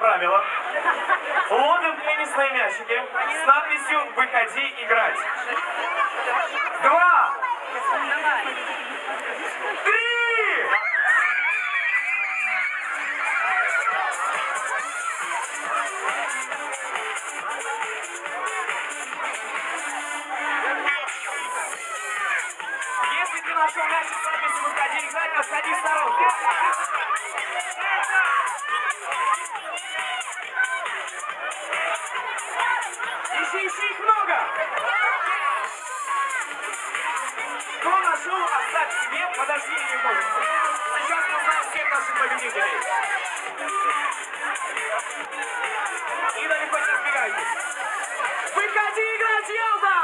правила. Ловим теннисные мячики с надписью «Выходи играть». 2, 3. Если ты нашел мячик с надписью «Выходи играть», отходи в сторонку. Ищи их много. Кто нашел, оставь себе, подожди не можете. Сейчас мы узнаем всех наших победителей. И далеко не разбегайтесь. Выходи играть, Ялта!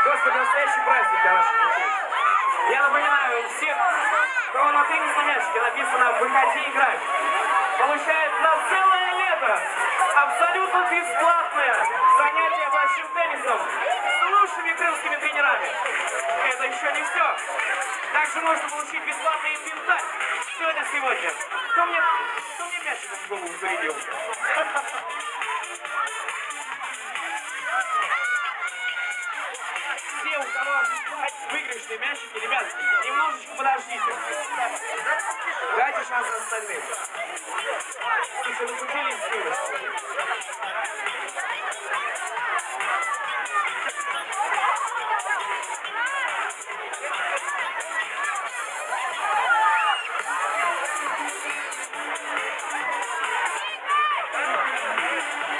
Господи, настоящий праздник для наших детей. Я напоминаю, всех, кого на теннисном мячике написано «Выходи играть», получает на целое лето абсолютно бесплатное занятие большим теннисом с лучшими крымскими тренерами. Это еще не все. Также можно получить бесплатный инвентарь. Сегодня. Кто мне мячиком в голову зарядил? Все, у кого выигрышные мячики, ребят, немножечко подождите. Дайте шанс остальным. Слушай, вы купили скидочку.